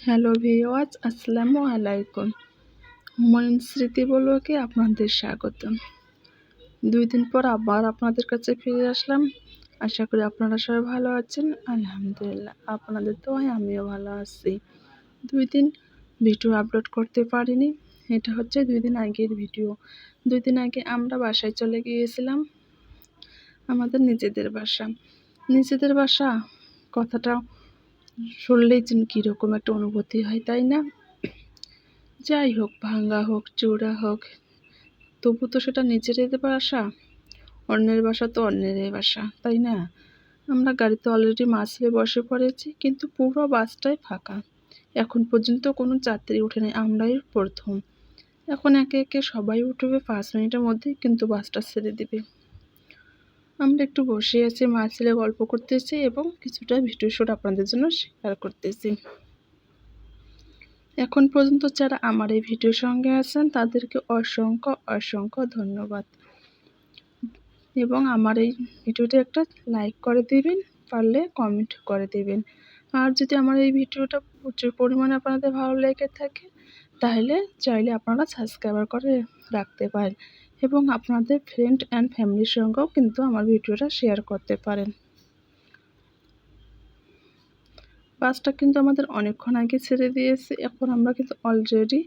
Hello viewers, আসসালামু আলাইকুম। হুমায়ুন স্মৃতি ব্লগে আপনাদের স্বাগতম। 2 দিন পর আবার আপনাদের কাছে ফিরে আসলাম। আশা করি আপনারা সবাই ভালো আছেন। আলহামদুলিল্লাহ, আপনাদের দোয়ায় আমিও ভালো আছি। 2 দিন ভিডিও আপলোড করতে পারিনি। এটা হচ্ছে 2 দিন আগের ভিডিও। 2 দিন আগে আমরা বাসায় চলে গিয়েছিলাম, আমাদের নিজেদের বাসা। কথাটা শুনলেই যেন কীরকম একটা অনুভূতি হয়, তাই না? যাই হোক, ভাঙ্গা হোক, চূড়া হোক, তবু তো সেটা নিজেরই বাসা। অন্যের বাসা তো অন্যেরই বাসা, তাই না? আমরা গাড়িতে অলরেডি মাসলে বসে পড়েছি, কিন্তু পুরো বাসটাই ফাঁকা। এখন পর্যন্ত কোনো যাত্রী ওঠেনি, আমরাই প্রথম। এখন একে একে সবাই উঠবে, 5 মিনিটের মধ্যেই কিন্তু বাসটা ছেড়ে দিবে। আমরা একটু বসে আছি, মাসলে গল্প করতেছি এবং কিছুটা ভিডিও শুট আপনাদের জন্য শেয়ার করতেছি। এখন পর্যন্ত যারা আমার এই ভিডিওর সঙ্গে আছেন তাদেরকে অসংখ্য অসংখ্য ধন্যবাদ, এবং আমার এই ভিডিওতে একটা লাইক করে দিবেন, পারলে কমেন্ট করে দিবেন। আর যদি আমার এই ভিডিওটা প্রচুর পরিমাণে আপনাদের ভালো লেগে থাকে তাহলে চাইলে আপনারা সাবস্ক্রাইবার করে রাখতে পারেন, এবং আপনাদের ফ্রেন্ড অ্যান্ড ফ্যামিলির সঙ্গেও কিন্তু আমার ভিডিওটা শেয়ার করতে পারেন। বাসটা কিন্তু আমাদের অনেকক্ষণ আগে ছেড়ে দিয়েছে। এখন আমরা কিন্তু অলরেডি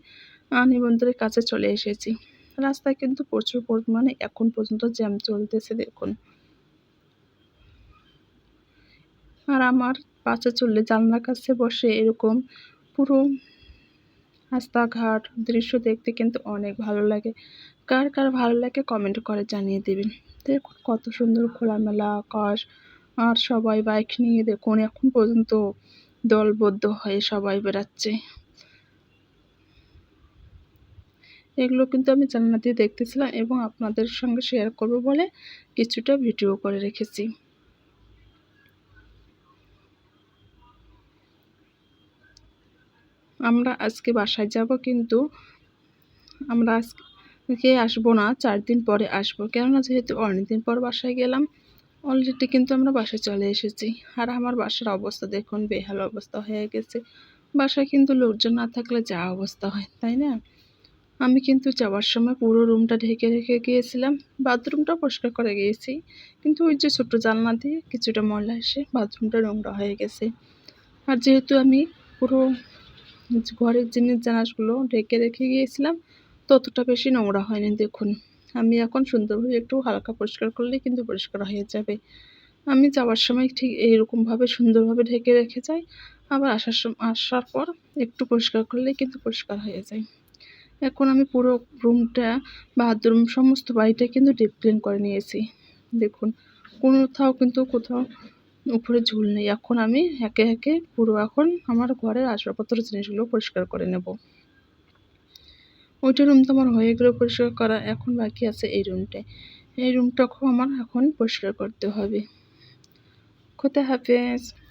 নিবন্দরের কাছে চলে এসেছি। রাস্তায় কিন্তু প্রচুর পরিমাণে এখন পর্যন্ত জ্যাম চলতেছে, দেখুন। আর আমার বাসে চললে জানলার কাছে বসে এরকম পুরো রাস্তাঘাট দৃশ্য দেখতে কিন্তু অনেক ভালো লাগে। কার কার ভালো লাগে কমেন্ট করে জানিয়ে দেবেন। দেখুন কত সুন্দর খোলামেলা আকাশ, আর সবাই বাইক নিয়ে দেখুন এখন পর্যন্ত দলবদ্ধ হয়ে সবাই বেড়াচ্ছে। এগুলো কিন্তু আমি জানলা দিয়ে দেখতেছিলাম এবং আপনাদের সঙ্গে শেয়ার করব বলে কিছুটা ভিডিও করে রেখেছি। আমরা আজকে বাসায় যাব, কিন্তু আমরা আজকে আসবো না, 4 দিন পরে আসবো। কেননা যেহেতু অনেক দিন পর বাসায় গেলাম, অলরেডি কিন্তু আমরা বাসায় চলে এসেছি। আর আমার বাসার অবস্থা দেখুন, বেহাল অবস্থা হয়ে গেছে। বাসায় কিন্তু লোকজন না থাকলে যা অবস্থা হয়, তাই না? আমি কিন্তু যাওয়ার সময় পুরো রুমটা ঢেকে রেখে গিয়েছিলাম, বাথরুমটা পরিষ্কার করে গিয়েছি, কিন্তু ওই যে ছোট জানলা দিয়ে কিছুটা ময়লা এসে বাথরুমটা নোংরা হয়ে গেছে। আর যেহেতু আমি পুরো ঘরের জিনিসগুলো ঢেকে রেখে গিয়েছিলাম, ততটা বেশি নোংরা হয়নি। দেখুন, আমি এখন সুন্দরভাবে একটু হালকা পরিষ্কার করলেই কিন্তু পরিষ্কার হয়ে যাবে। আমি যাওয়ার সময় ঠিক এইরকমভাবে সুন্দরভাবে ঢেকে রেখে যাই, আবার আসার পর একটু পরিষ্কার করলেই কিন্তু পরিষ্কার হয়ে যায়। এখন আমি পুরো রুমটা, বাথরুম, সমস্ত বাড়িটা কিন্তু ডিপ ক্লিন করে নিয়েছি। দেখুন, কোথাও উপরে ঝুল নেই। এখন আমি একে একে এখন আমার ঘরের আসবাবপত্র জিনিসগুলো পরিষ্কার করে নেব। ওইটা রুম তো আমার হয়ে গেল পরিষ্কার করা, এখন বাকি আছে এই রুমটায়। এই রুমটাকেও আমার এখন পরিষ্কার করতে হবে। খোদা হাফেজ।